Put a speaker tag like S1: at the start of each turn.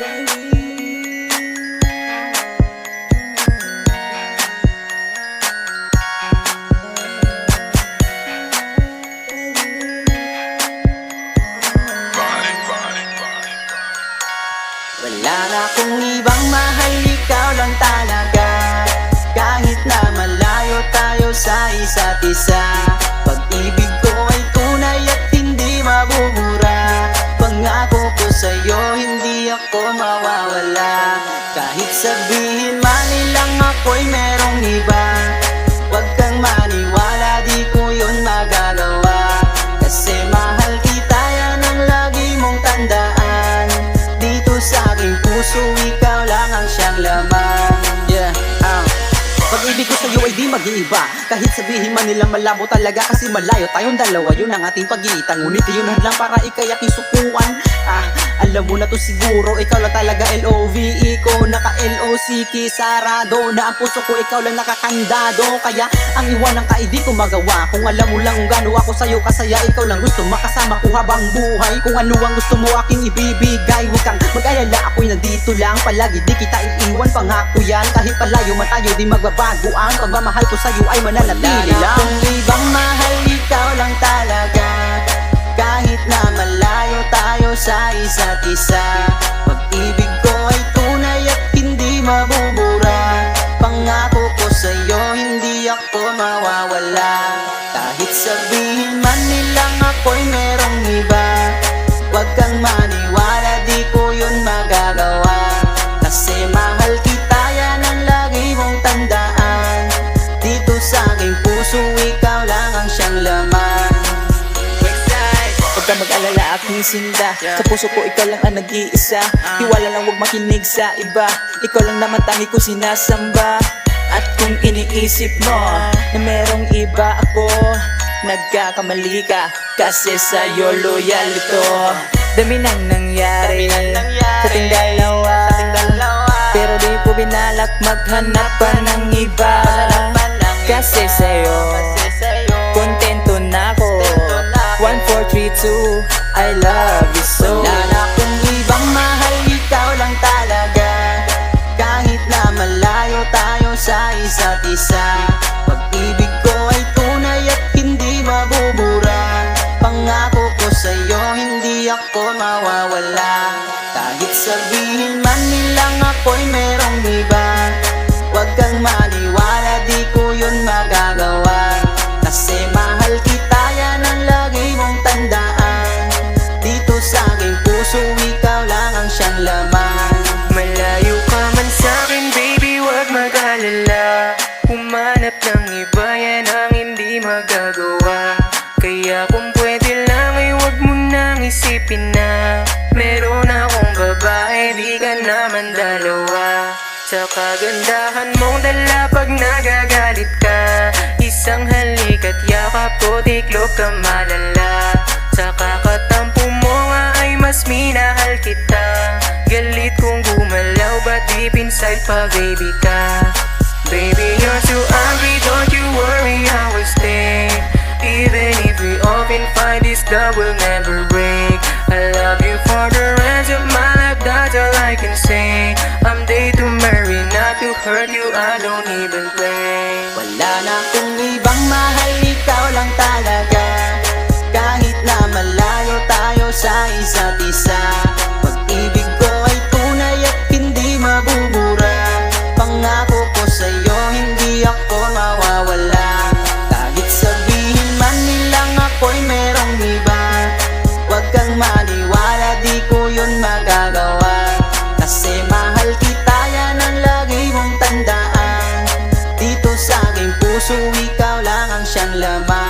S1: Wala na akong ibang mahal, ikaw lang talaga. Kahit na malayo tayo sa isa't isa, pag-ibig ko ay tunay at hindi mabubura. Pangako ko sa'yo, hindi ako mawawala. Kahit sabihin man nilang ako'y merong iba, huwag kang maniwala, di ko yun magagawa. Kasi mahal kita, yan ang lagi mong tandaan. Dito sa aking puso, ikaw lang ang siyang laman. Pag-ibig ko sa'yo ay di mag-iiba, kahit sabihin man nila malabo talaga. Kasi malayo tayong dalawa, yun ang ating pag-iitan. Ngunit yun hadlang para ikay aking sukuan. Alam mo na to siguro, ikaw lang talaga L-O-V-E ko, naka-L-O-C-K sarado na ang puso ko, ikaw lang nakakandado. Kaya ang iwanan ka ay di ko magawa. Kung alam mo lang kung gaano ako sa'yo kasaya, ikaw lang gusto makasama ko habang buhay. Kung ano ang gusto mo aking ibibigay, huwag kang mag-alala, ako'y nandito lang palagi, di kita iiwan, pangako yan. Kahit palayo man tayo, di magbabago ang pagmamahal ko sa'yo ay mananatili lang. Kung ibang mahal, ikaw lang talaga. Kahit na malayo tayo sa isa't isa, pag-ibig ko ay tunay at hindi mabubura. Pangako ko sa'yo, hindi ako mawawala. Kahit sabihin man nilang ako'y merong iba, huwag kang maniwala, di ko yun magagawa. Kasi mahal kita, yan ang lagi mong tandaan. Dito sa aking puso, ikaw lang ang siyang laman. Huwag ka mag-alala, aking sinda. Sa puso ko, ikaw lang ang nag-iisa. Tiwala lang, huwag makinig sa iba. Ikaw lang naman tangi ko sinasamba. At kung iniisip mo na merong iba ako, nagkakamali ka, kasi sa'yo loyal ito. Dami nang nangyari sa ating dalawa, pero di ko binalak maghanap pa ng iba. Kasi sa'yo kontento na ako. 1, 4, 3, 2, I love you so. Wala na akong ibang mahal, ikaw lang talaga. Kahit na malayo tayo sa isa't isa, pag-ibig ko ay tunay at hindi mabubura. Pangako ko sa'yo, hindi ako mawawala. Kahit sabihin man nilang ako'y merong iba, huwag kang maniwala, di ko yun magagawa. Kasi mahal kita, yan ang lagi mong tandaan. Dito sa aking puso, ikaw lang ang siyang laman.
S2: Malayo ka man sa'kin, baby, huwag mag-alala. Humanap ng iba, yan ang hindi magagawa. Kaya kung pwede lang ay huwag mo nang isipin na meron akong babae, di ka naman dalawa. Sa kagandahan mong dala pag nagagalit ka, isang halik at yakap ko, tiklop ka malala. Sa kakatampo mo nga ay mas minahal kita. Galit kong gumalaw, but deep inside pa baby ka. Baby, you're so angry, don't you worry, I will stay. Even if we often fight, this love will never break. I love you for the rest of my life, that's all I can say. I'm there to marry, not to hurt you, I don't even play.
S1: Wala na akong ibang mahal, ikaw lang talaga. Kahit na malayo tayo sa isa't isa, pag-ibig ko ay tunay at hindi mabubura. Pangako ko sa'yo, hindi ako mawawala. Kahit sabihin man nilang ako'y merong iba, huwag kang maniwala, di ko yun magagawa. Kasi mahal kita, yan ang lagi mong tandaan. Dito sa aking puso, ikaw lang ang siyang laman.